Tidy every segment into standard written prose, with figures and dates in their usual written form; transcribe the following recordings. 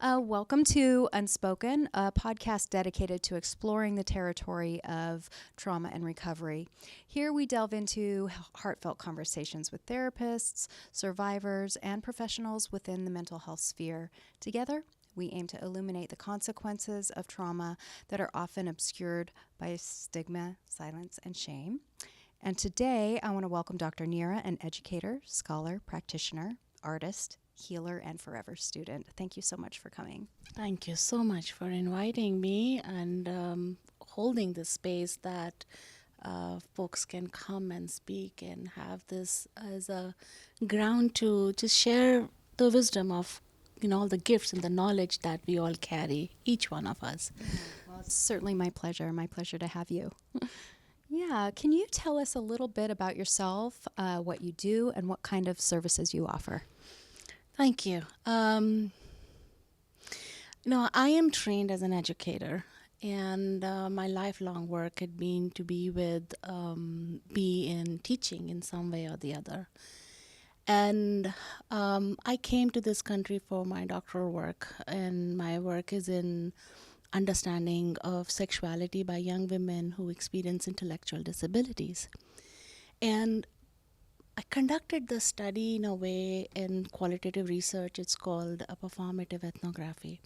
Welcome to Unspoken, a podcast dedicated to exploring the territory of trauma and recovery. Here we delve into heartfelt conversations with therapists, survivors, and professionals within the mental health sphere. Together, we aim to illuminate the consequences of trauma that are often obscured by stigma, silence, and shame. And today, I want to welcome Dr. Neera, an educator, scholar, practitioner, artist, healer, and forever student. Thank you so much for coming. Thank you so much for inviting me and holding this space that folks can come and speak and have this as a ground to just share the wisdom of all the gifts and the knowledge that we all carry, each one of us. Well, it's certainly my pleasure to have you. Yeah, can you tell us a little bit about yourself, what you do, and what kind of services you offer? Thank you. I am trained as an educator, and my lifelong work had been to be in teaching in some way or the other. And I came to this country for my doctoral work, and my work is in understanding of sexuality by young women who experience intellectual disabilities. And I conducted the study in a way in qualitative research. It's called a performative ethnography,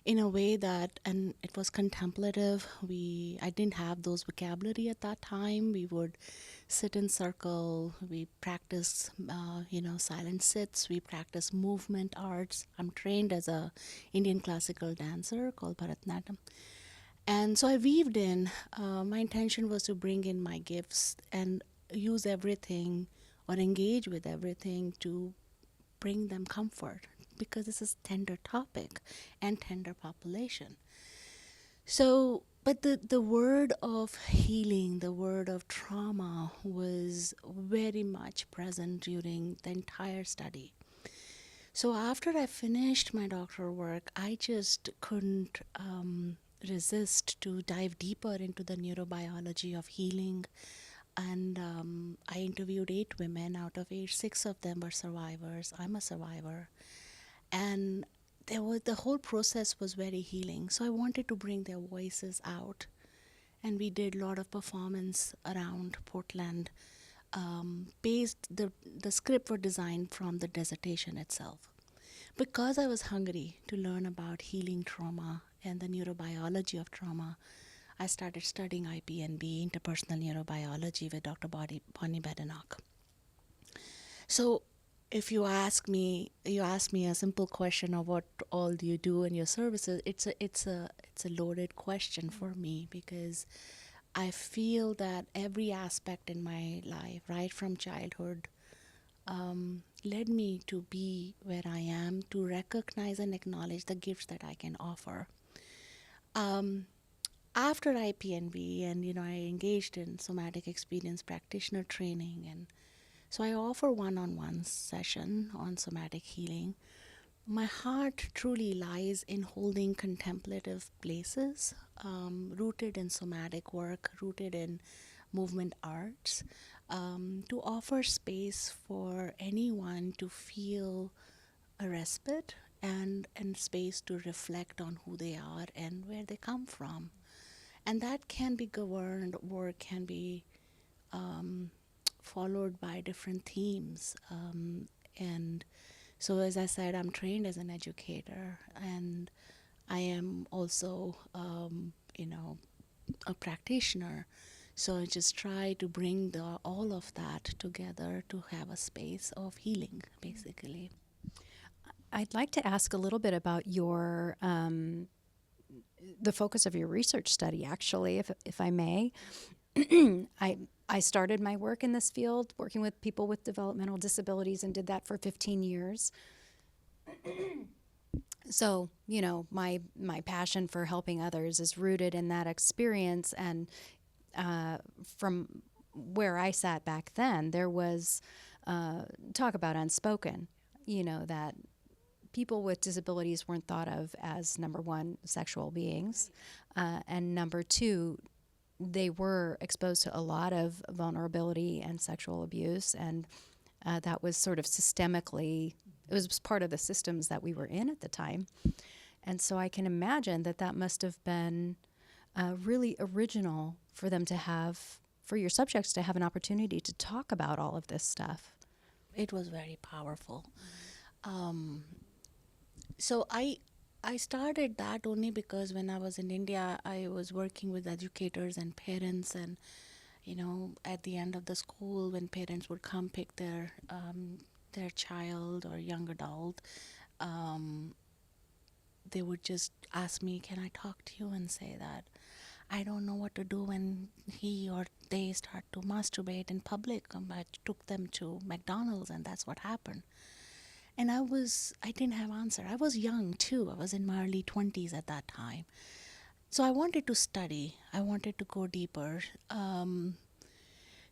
in a way that, and it was contemplative. I didn't have those vocabulary at that time. We would sit in circle. We practice, silent sits. We practice movement arts. I'm trained as a Indian classical dancer called Bharatanatyam. And so I weaved in. My intention was to bring in my gifts and use everything or engage with everything to bring them comfort, because this is tender topic and tender population. So, but the word of healing, the word of trauma was very much present during the entire study. So after I finished my doctoral work, I just couldn't resist to dive deeper into the neurobiology of healing. And I interviewed 8 women. Out of 8, 6 of them were survivors. I'm a survivor. And the whole process was very healing. So I wanted to bring their voices out. And we did a lot of performance around Portland. The script was designed from the dissertation itself. Because I was hungry to learn about healing trauma and the neurobiology of trauma, I started studying IPNB, Interpersonal Neurobiology, with Dr. Bonnie Badenoch. So if you ask me a simple question of what all do you do in your services, it's a loaded question for me, because I feel that every aspect in my life, right from childhood, led me to be where I am, to recognize and acknowledge the gifts that I can offer. After IPNB, and I engaged in somatic experience practitioner training, and so I offer one-on-one session on somatic healing. My heart truly lies in holding contemplative places, rooted in somatic work, rooted in movement arts, to offer space for anyone to feel a respite and space to reflect on who they are and where they come from. And that can be governed or can be followed by different themes. And so, as I said, I'm trained as an educator, and I am also, a practitioner. So I just try to bring all of that together to have a space of healing, basically. I'd like to ask a little bit about your the focus of your research study, actually, if I may. I started my work in this field working with people with developmental disabilities and did that for 15 years. So, my passion for helping others is rooted in that experience. And from where I sat back then, there was talk about Unspoken, that people with disabilities weren't thought of as, number one, sexual beings, and number two, they were exposed to a lot of vulnerability and sexual abuse, and that was sort of systemically, it was part of the systems that we were in at the time. And so I can imagine that that must have been really original for them to have, for your subjects to have an opportunity to talk about all of this stuff. It was very powerful. Um, so I started that only because when I was in India, I was working with educators and parents, and at the end of the school, when parents would come pick their child or young adult, um, they would just ask me, "Can I talk to you?" and say that I don't know what to do when he or they start to masturbate in public. I took them to McDonald's, and that's what happened. And I didn't have answer. I was young too. I was in my early 20s at that time. So I wanted to study. I wanted to go deeper.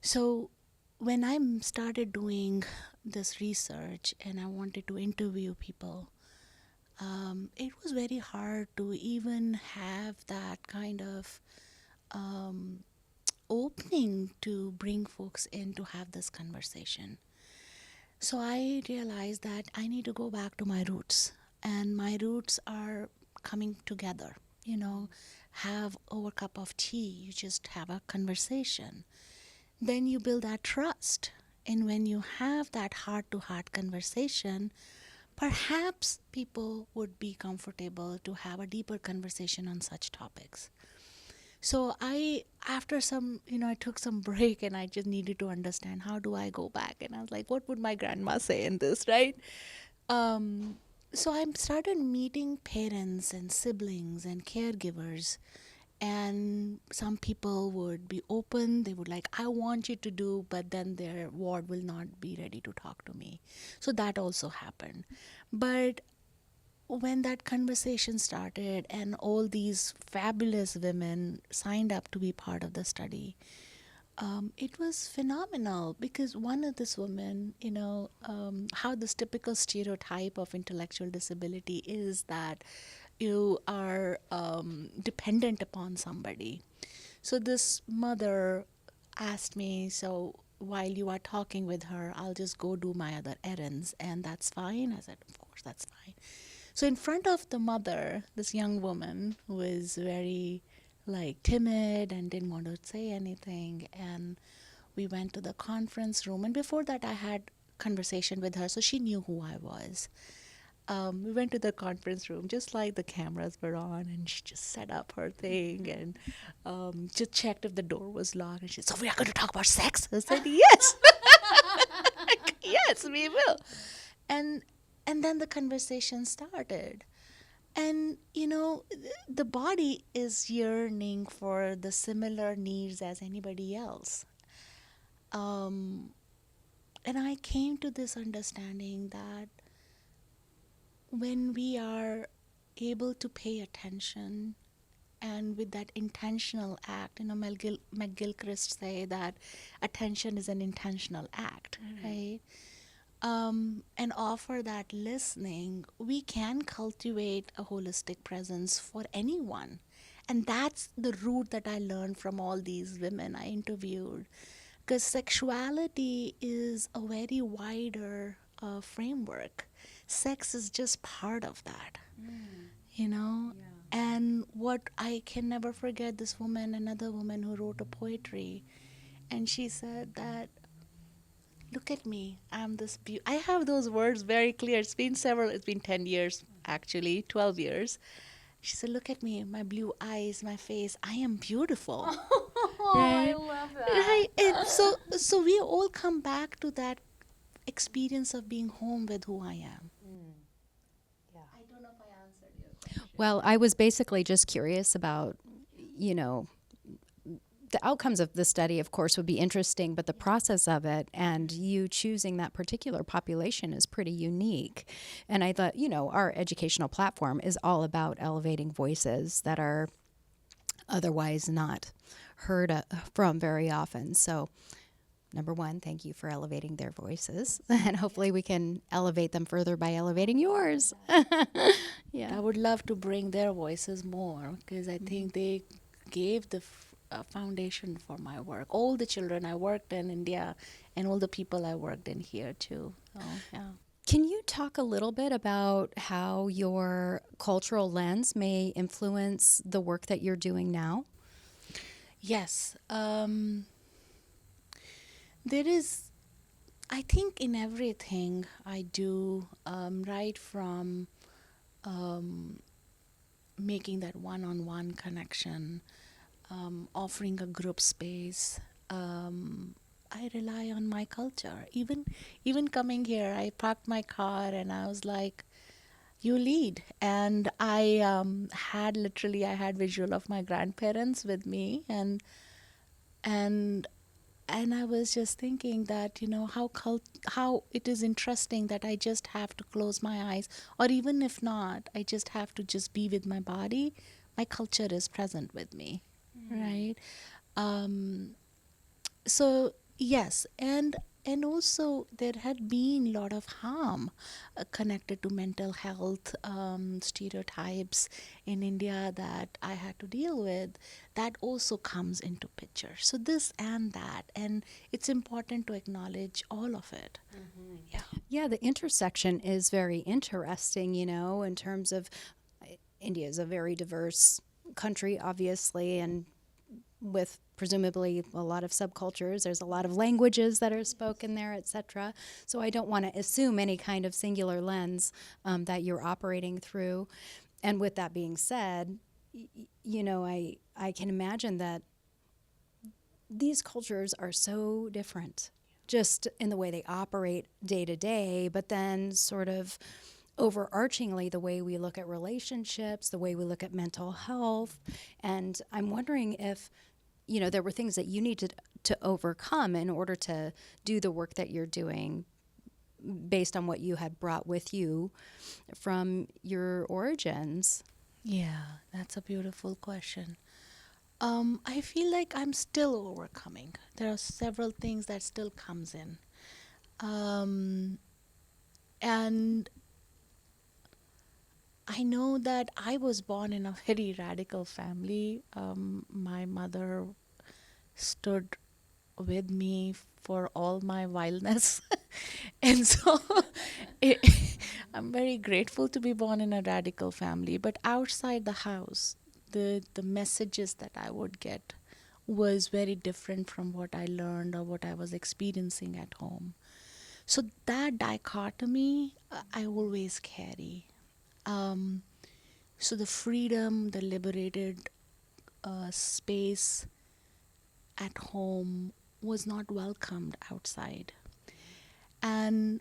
So when I started doing this research and I wanted to interview people, it was very hard to even have that kind of opening to bring folks in to have this conversation. So I realized that I need to go back to my roots, and my roots are coming together. Have over a cup of tea, you just have a conversation. Then you build that trust. And when you have that heart to heart conversation, perhaps people would be comfortable to have a deeper conversation on such topics. So after I took some break and I just needed to understand how do I go back. And I was like, what would my grandma say in this, right? Um, so I started meeting parents and siblings and caregivers. And some people would be open. They would like, I want you to do, but then their ward will not be ready to talk to me. So that also happened. But when that conversation started and all these fabulous women signed up to be part of the study, it was phenomenal because one of this woman, how this typical stereotype of intellectual disability is that you are dependent upon somebody. So this mother asked me, so while you are talking with her, I'll just go do my other errands, and that's fine. I said, of course, that's fine. So in front of the mother, this young woman who was very like timid and didn't want to say anything, and we went to the conference room. And before that, I had conversation with her, so she knew who I was. We went to the conference room just like the cameras were on, and she just set up her thing and just checked if the door was locked. And she said, "So we are going to talk about sex?" I said, "Yes, yes, we will." And and then the conversation started. And the body is yearning for the similar needs as anybody else. Um, and I came to this understanding that when we are able to pay attention and with that intentional act, McGilchrist say that attention is an intentional act, right? And offer that listening, we can cultivate a holistic presence for anyone. And that's the root that I learned from all these women I interviewed. Because sexuality is a very wider framework. Sex is just part of that, you know? Yeah. And what I can never forget this woman, another woman who wrote a poetry, and she said that, look at me, I'm this I have those words very clear. It's been 10 years, actually, 12 years. She said, look at me, my blue eyes, my face, I am beautiful. Oh, I Right? love that. Right. And so we all come back to that experience of being home with who I am. Yeah. I don't know if I answered your question. Well, I was basically just curious about, you know, the outcomes of the study, of course, would be interesting, but the process of it and you choosing that particular population is pretty unique. And I thought, our educational platform is all about elevating voices that are otherwise not heard from very often. So, number one, thank you for elevating their voices. And hopefully we can elevate them further by elevating yours. Yeah. I would love to bring their voices more because I think they gave the foundation for my work. All the children I worked in India and all the people I worked in here too. So, yeah. Can you talk a little bit about how your cultural lens may influence the work that you're doing now? Yes. There is, I think, in everything I do, right from making that one on one connection, offering a group space. I rely on my culture. Even coming here, I parked my car and I was like, "You lead." And I I had visual of my grandparents with me, and and I was just thinking that how it is interesting that I just have to close my eyes, or even if not, I just have to just be with my body. My culture is present with me, right? Um, so yes, and also there had been a lot of harm connected to mental health stereotypes in India that I had to deal with. That also comes into picture, so this and that, and it's important to acknowledge all of it. Yeah. Yeah, the intersection is very interesting, in terms of India is a very diverse country, obviously, and with presumably a lot of subcultures. There's a lot of languages that are spoken there, etc. So I don't want to assume any kind of singular lens that you're operating through. And with that being said, I can imagine that these cultures are so different just in the way they operate day to day, but then sort of overarchingly the way we look at relationships, the way we look at mental health. And I'm wondering if, there were things that you needed to overcome in order to do the work that you're doing based on what you had brought with you from your origins. Yeah, that's a beautiful question. I feel like I'm still overcoming. There are several things that still comes in. And I know that I was born in a very radical family. My mother stood with me for all my wildness. And so it, I'm very grateful to be born in a radical family. But outside the house, the messages that I would get was very different from what I learned or what I was experiencing at home. So that dichotomy I always carry. Um, so the freedom, the liberated space at home was not welcomed outside. And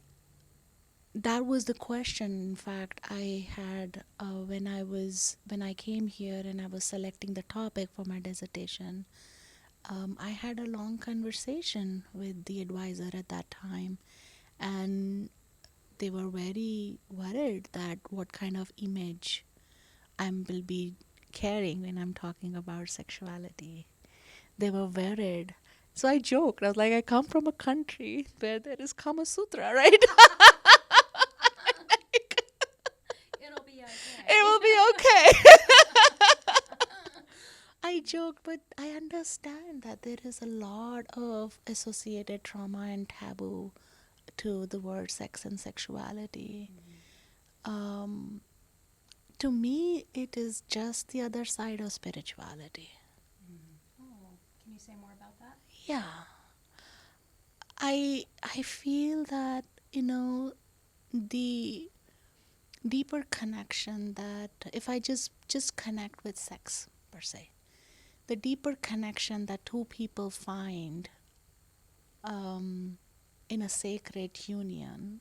that was the question, in fact, I had when I came here and I was selecting the topic for my dissertation. I had a long conversation with the advisor at that time, and they were very worried that what kind of image I will be carrying when I'm talking about sexuality. They were worried. So I joked. I was like, I come from a country where there is Kama Sutra, right? It'll be It okay. will be okay. I joke, but I understand that there is a lot of associated trauma and taboo to the word sex and sexuality. Um, to me, it is just the other side of spirituality. Oh, can you say more about that? Yeah, I feel that the deeper connection that if I just connect with sex per se, the deeper connection that two people find in a sacred union.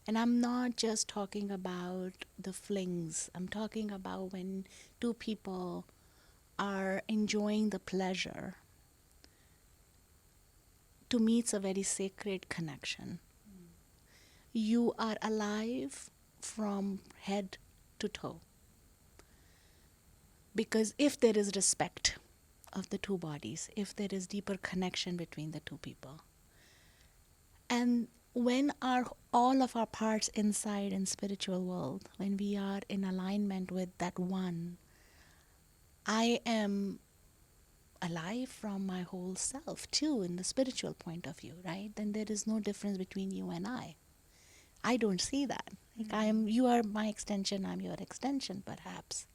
And I'm not just talking about the flings, I'm talking about when two people are enjoying the pleasure. To me, it's a very sacred connection. You are alive from head to toe. Because if there is respect of the two bodies, if there is deeper connection between the two people, and when our all of our parts inside in spiritual world, when we are in alignment with that one, I am alive from my whole self too in the spiritual point of view, right? Then there is no difference between you and I. I don't see that. Like you are my extension, I'm your extension, perhaps.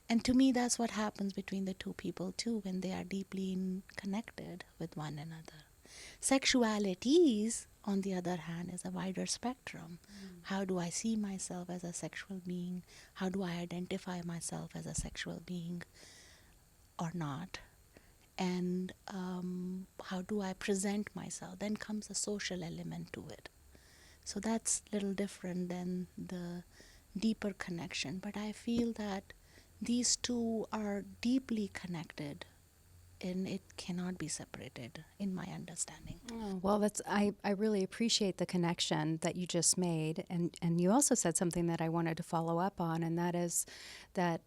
And to me, that's what happens between the two people too when they are deeply connected with one another. Sexualities, on the other hand, is a wider spectrum. How do I see myself as a sexual being? How do I identify myself as a sexual being or not? And how do I present myself? Then comes a social element to it. So that's a little different than the deeper connection. But I feel that these two are deeply connected and it cannot be separated in my understanding. Oh, well, I really appreciate the connection that you just made, and you also said something that I wanted to follow up on, and that is that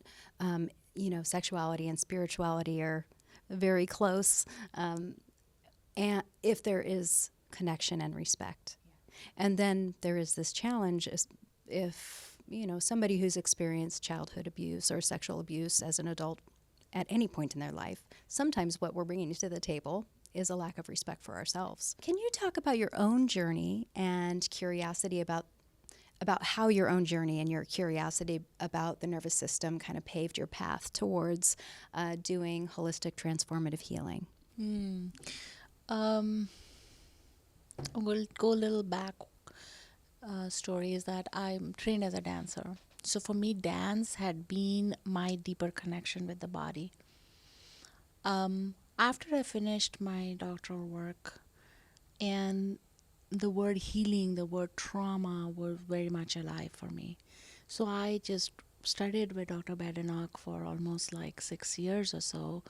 sexuality and spirituality are very close, and if there is connection and respect, and then there is this challenge if somebody who's experienced childhood abuse or sexual abuse as an adult at any point in their life, sometimes what we're bringing to the table is a lack of respect for ourselves. Can you talk about your own journey and curiosity about how your own journey and your curiosity about the nervous system kind of paved your path towards doing holistic transformative healing? We'll go a little back. Story is that I'm trained as a dancer. So for me, dance had been my deeper connection with the body. After I finished my doctoral work, and the word healing, the word trauma were very much alive for me. So I just studied with Dr. Badenoch for almost like 6 years or so,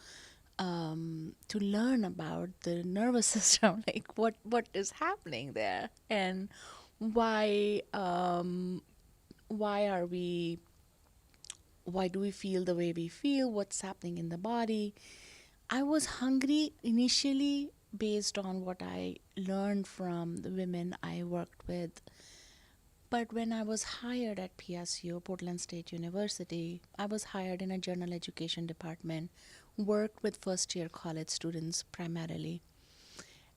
to learn about the nervous system, like what is happening there, and why why are we why do we feel the way we feel, what's happening in the body. I was hungry initially based on what I learned from the women I worked with. But when I was hired at PSU, Portland State University, I was hired in a general education department, worked with first year college students primarily.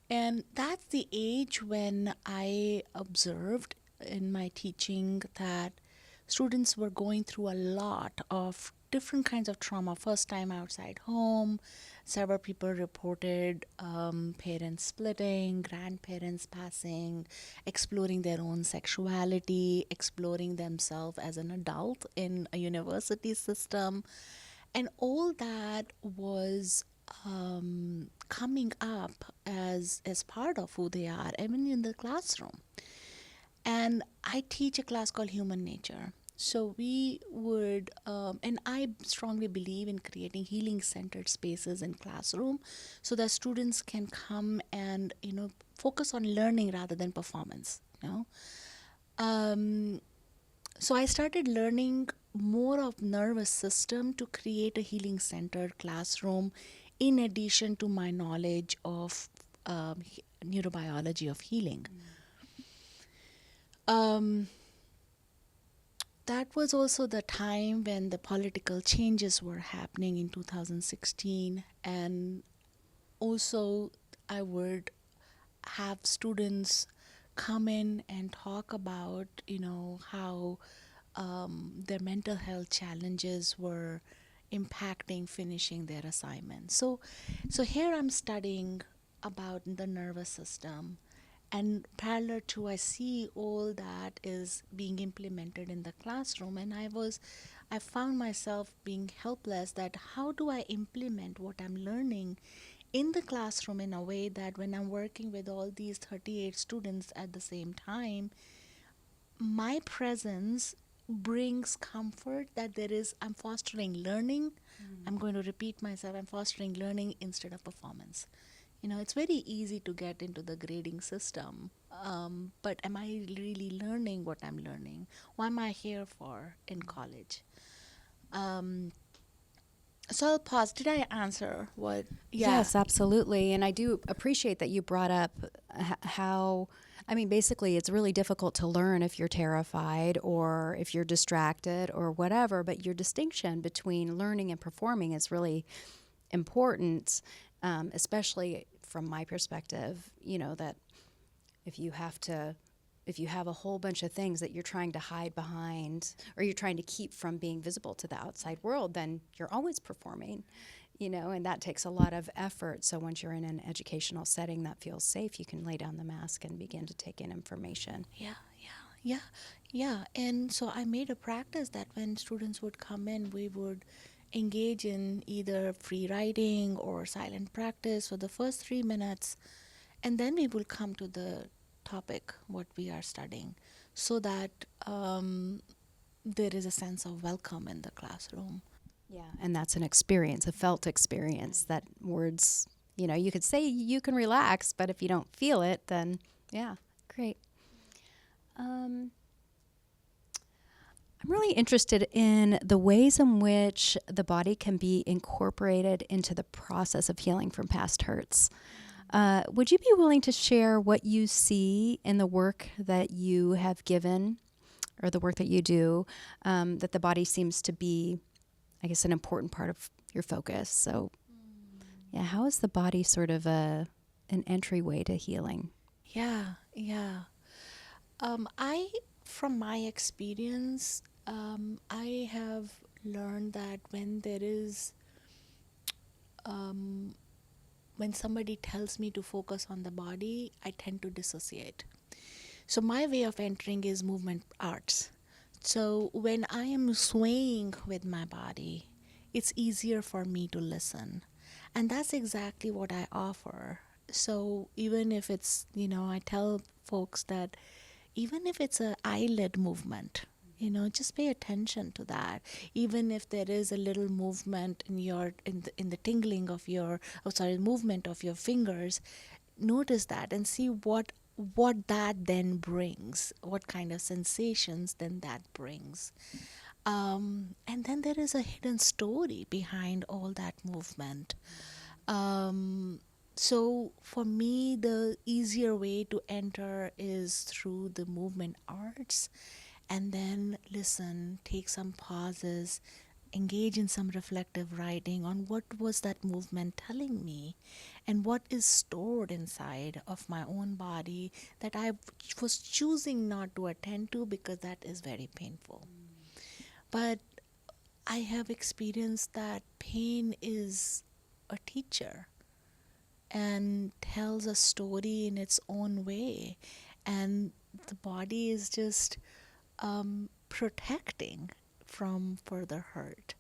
And that's the age when I observed in my teaching that students were going through a lot of different kinds of trauma. First time outside home, several people reported parents splitting, grandparents passing, exploring their own sexuality, exploring themselves as an adult in a university system. And all that was coming up as part of who they are, even in the classroom. And I teach a class called Human Nature. So we would, and I strongly believe in creating healing-centered spaces in classroom, so that students can come and focus on learning rather than performance. So I started learning more of nervous system to create a healing-centered classroom, in addition to my knowledge of neurobiology of healing. That was also the time when the political changes were happening in 2016, and also I would have students come in and talk about how their mental health challenges were impacting finishing their assignments. So here I'm studying about the nervous system, and parallel to I see all that is being implemented in the classroom, and I found myself being helpless that how do I implement what I'm learning in the classroom in a way that when I'm working with all these 38 students at the same time, my presence brings comfort, that I'm fostering learning. I'm going to repeat myself, I'm fostering learning instead of performance. It's very easy to get into the grading system, but am I really learning what I'm learning? What am I here for in college? So I'll pause. Did I answer what? Yeah. Yes, absolutely. And I do appreciate that you brought up how, I mean, basically, it's really difficult to learn if you're terrified or if you're distracted or whatever, but your distinction between learning and performing is really important, especially from my perspective, that if you have to if you have a whole bunch of things that you're trying to hide behind or you're trying to keep from being visible to the outside world, then you're always performing, and that takes a lot of effort. So once you're in an educational setting that feels safe, you can lay down the mask and begin to take in information. Yeah. And so I made a practice that when students would come in, we would engage in either free writing or silent practice for the first 3 minutes, and then we will come to the topic, what we are studying, so that there is a sense of welcome in the classroom. Yeah, and that's an experience, a felt experience that words, you could say you can relax, but if you don't feel it, then yeah, great. I'm really interested in the ways in which the body can be incorporated into the process of healing from past hurts. Would you be willing to share what you see in the work that you have given or the work that you do, that the body seems to be, I guess, an important part of your focus? So, yeah, how is the body sort of an entryway to healing? Yeah. From my experience, I have learned that when somebody tells me to focus on the body, I tend to dissociate. So my way of entering is movement arts. So when I am swaying with my body, it's easier for me to listen. And that's exactly what I offer. So even if it's, I tell folks that even if it's an eyelid movement, just pay attention to that. Even if there is a little movement in the tingling of movement of your fingers, notice that and see what that then brings, what kind of sensations then that brings. And then there is a hidden story behind all that movement. So for me, the easier way to enter is through the movement arts, and then listen, take some pauses, engage in some reflective writing on what was that movement telling me and what is stored inside of my own body that I was choosing not to attend to because that is very painful. But I have experienced that pain is a teacher and tells a story in its own way, and the body is just protecting from further hurt.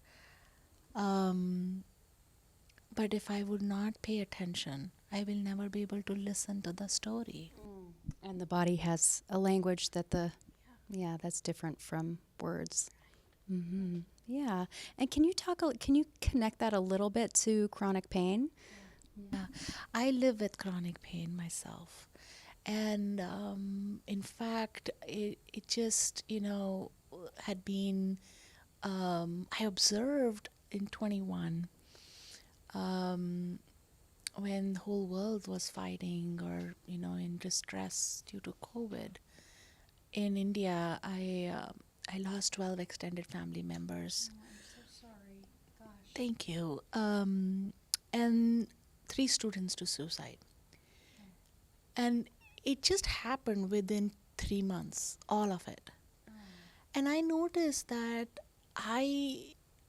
But if I would not pay attention, I will never be able to listen to the story. And the body has a language that's different from words. Mm-hmm. Yeah. And can you connect that a little bit to chronic pain? Yeah, I live with chronic pain myself. And in fact, it just, had been, I observed in 21 when the whole world was fighting or, in distress due to COVID. In India, I lost 12 extended family members. Oh, I'm so sorry. Gosh. Thank you. And 3 students to suicide. And it just happened within 3 months, all of it. And I noticed that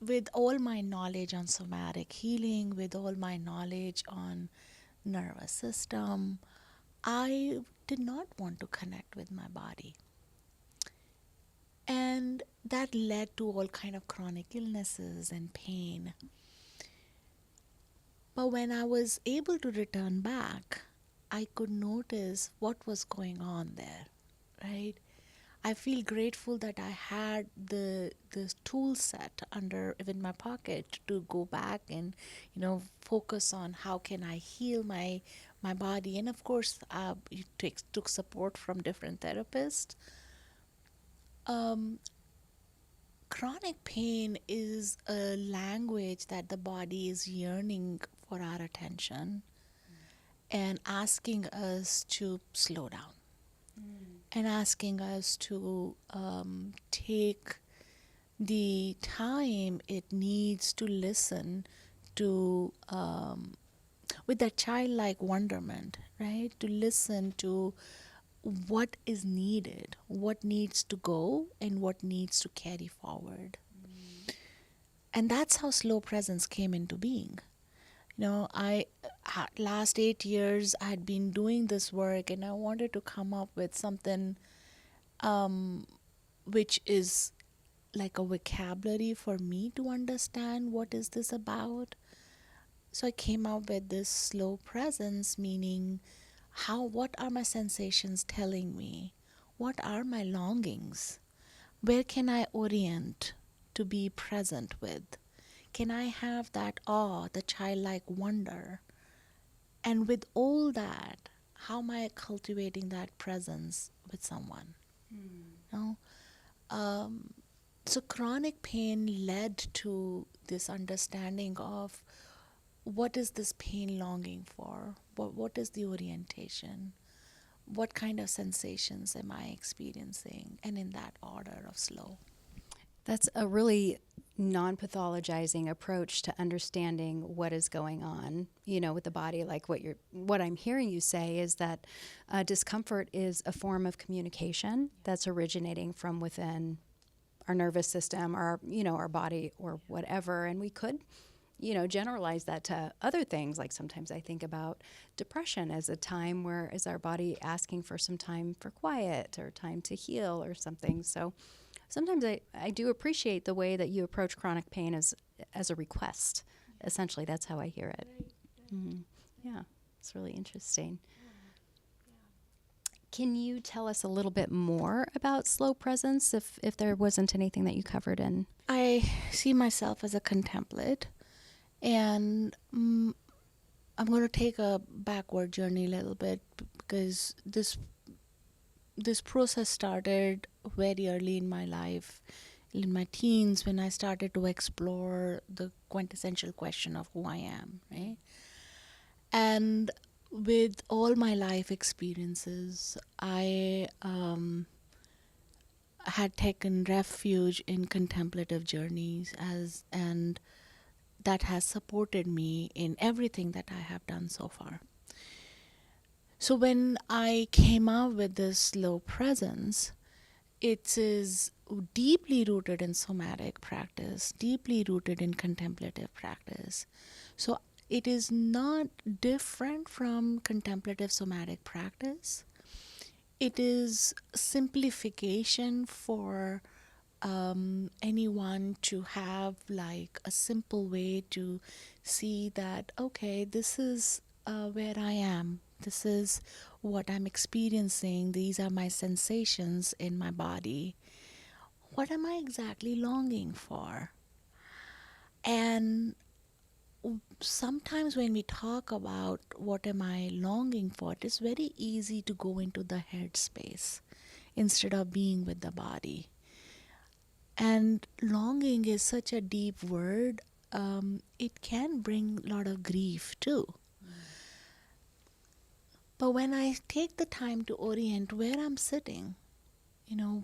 with all my knowledge on somatic healing, with all my knowledge on nervous system, I did not want to connect with my body. And that led to all kind of chronic illnesses and pain. But when I was able to return back, I could notice what was going on there, right? I feel grateful that I had the tool set in my pocket to go back and focus on how can I heal my body. And of course, took support from different therapists. Chronic pain is a language that the body is yearning for our attention and asking us to slow down. And asking us to take the time it needs to listen to, with that childlike wonderment, right? To listen to what is needed, what needs to go, and what needs to carry forward. And that's how slow presence came into being. I last 8 years I had been doing this work, and I wanted to come up with something which is like a vocabulary for me to understand what is this about. So I came up with this slow presence, meaning what are my sensations telling me? What are my longings? Where can I orient to be present with? Can I have that awe, the childlike wonder? And with all that, how am I cultivating that presence with someone? You So chronic pain led to this understanding of what is this pain longing for? What is the orientation? What kind of sensations am I experiencing? And in that order of slow. That's a really non-pathologizing approach to understanding what is going on, with the body. Like what I'm hearing you say is that discomfort is a form of communication that's originating from within our nervous system, or our body, or whatever. And we could, generalize that to other things. Like sometimes I think about depression as a time where is our body asking for some time for quiet or time to heal or something. So sometimes I do appreciate the way that you approach chronic pain as a request. Essentially, that's how I hear it. Mm-hmm. Yeah, it's really interesting. Can you tell us a little bit more about slow presence, if there wasn't anything that you covered in? I see myself as a contemplate, and I'm going to take a backward journey a little bit, because this process started very early in my life, in my teens, when I started to explore the quintessential question of who I am, right? And with all my life experiences, I had taken refuge in contemplative journeys, and that has supported me in everything that I have done so far. So when I came out with this slow presence, it is deeply rooted in somatic practice, deeply rooted in contemplative practice. So it is not different from contemplative somatic practice. It is simplification for anyone to have like a simple way to see that, okay, this is where I am. This is what I'm experiencing. These are my sensations in my body. What am I exactly longing for? And sometimes when we talk about what am I longing for, it is very easy to go into the head space instead of being with the body. And longing is such a deep word. It can bring a lot of grief too. But when I take the time to orient where I'm sitting,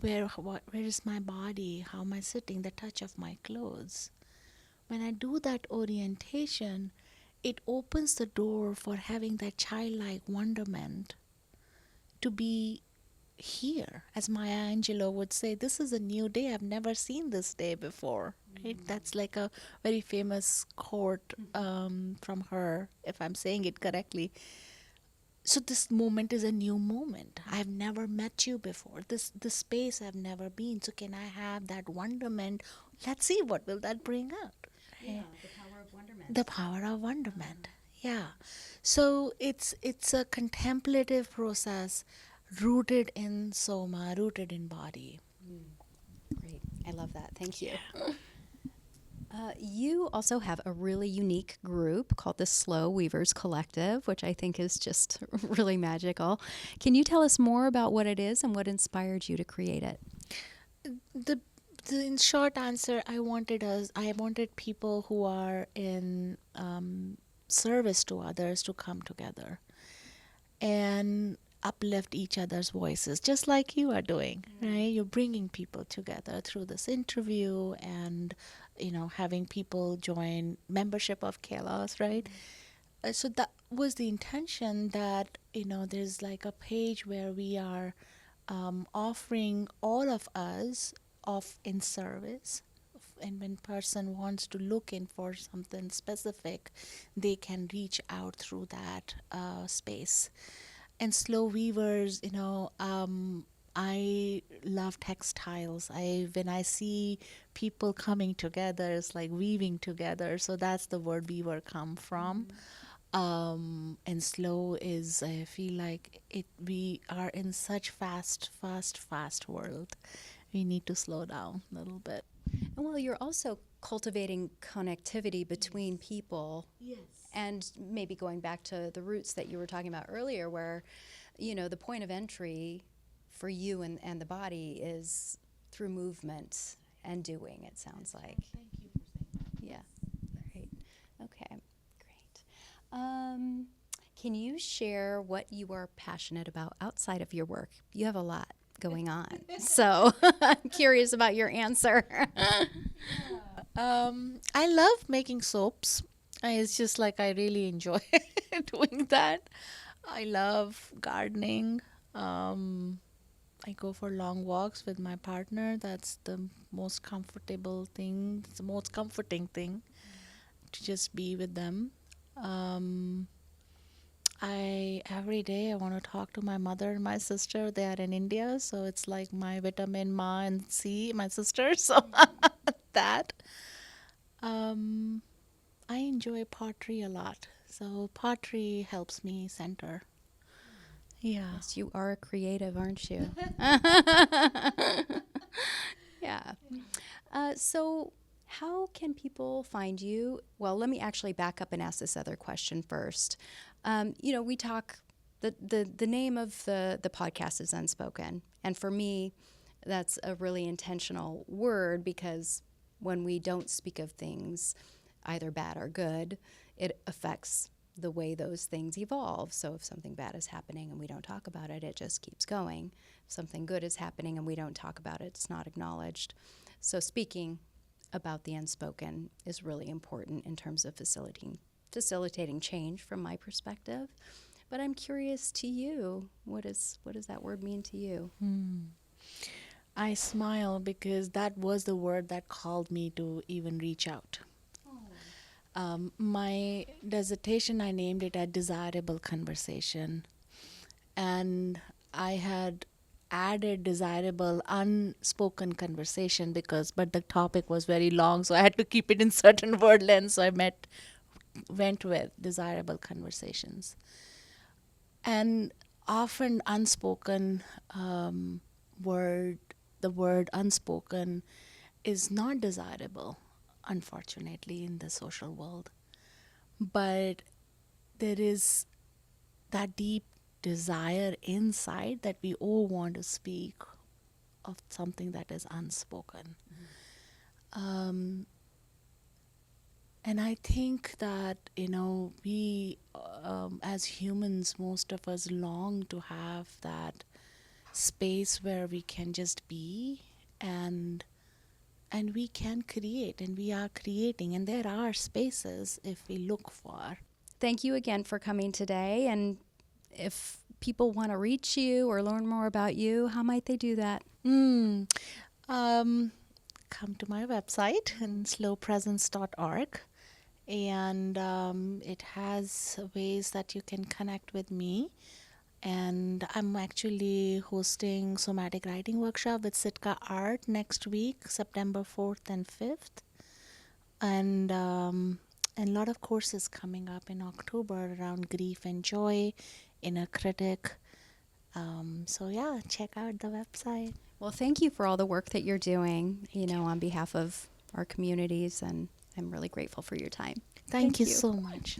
where is my body, how am I sitting, the touch of my clothes. When I do that orientation, it opens the door for having that childlike wonderment to be here. As Maya Angelou would say, this is a new day. I've never seen this day before. Right? That's like a very famous quote from her, if I'm saying it correctly. So this moment is a new moment. I've never met you before. This space I've never been. So can I have that wonderment? Let's see what will that bring out. Yeah, the power of wonderment. The power of wonderment. Yeah. So it's a contemplative process rooted in soma, rooted in body. Great. I love that. Thank you. You also have a really unique group called the Slow Weavers Collective, which I think is just really magical. Can you tell us more about what it is and what inspired you to create it? The in short answer, I wanted people who are in service to others to come together and uplift each other's voices, just like you are doing, right? You're bringing people together through this interview, and having people join membership of Kalos, right? So that was the intention, that there's like a page where we are offering all of us of in service. And when person wants to look in for something specific, they can reach out through that space. And slow weavers, I love textiles. When I see people coming together, it's like weaving together. So that's the word weaver come from. And slow is, I feel like it. We are in such fast world. We need to slow down a little bit. And well, you're also cultivating connectivity between people. Yes. And maybe going back to the roots that you were talking about earlier, where, the point of entry for you and the body is through movement and doing, it sounds like. Thank you for saying that. Yeah, great. Okay, great. Can you share what you are passionate about outside of your work? You have a lot going on, so I'm curious about your answer. I love making soaps. It's just like I really enjoy doing that. I love gardening. I go for long walks with my partner. That's the most comfortable thing. It's the most comforting thing to just be with them. I every day I want to talk to my mother and my sister. They are in India, so it's like my vitamin Ma and C, my sister. So that. I enjoy pottery a lot. So pottery helps me center. Yeah. Yes, you are a creative, aren't you? Yeah. So how can people find you? Well, let me actually back up and ask this other question first. We talk, the name of the podcast is Unspoken. And for me, that's a really intentional word, because when we don't speak of things, either bad or good, it affects the way those things evolve. So if something bad is happening and we don't talk about it, it just keeps going. If something good is happening and we don't talk about it, it's not acknowledged. So speaking about the unspoken is really important in terms of facilitating change from my perspective. But I'm curious to you, what does that word mean to you? I smile because that was the word that called me to even reach out. My dissertation, I named it a desirable conversation. And I had added desirable unspoken conversation but the topic was very long, so I had to keep it in certain word length. So went with desirable conversations. And often unspoken the word unspoken is not desirable, unfortunately, in the social world. But there is that deep desire inside that we all want to speak of something that is unspoken. And I think that, we as humans, most of us long to have that space where we can just be and we can create, and we are creating, and there are spaces if we look for. Thank you again for coming today. And if people want to reach you or learn more about you, how might they do that? Come to my website, slowpresence.org, and it has ways that you can connect with me. And I'm actually hosting somatic writing workshop with Sitka Art next week, September 4th and 5th. And a lot of courses coming up in October around grief and joy, inner critic. So yeah, check out the website. Well, thank you for all the work that you're doing, on behalf of our communities, and I'm really grateful for your time. Thank you so much.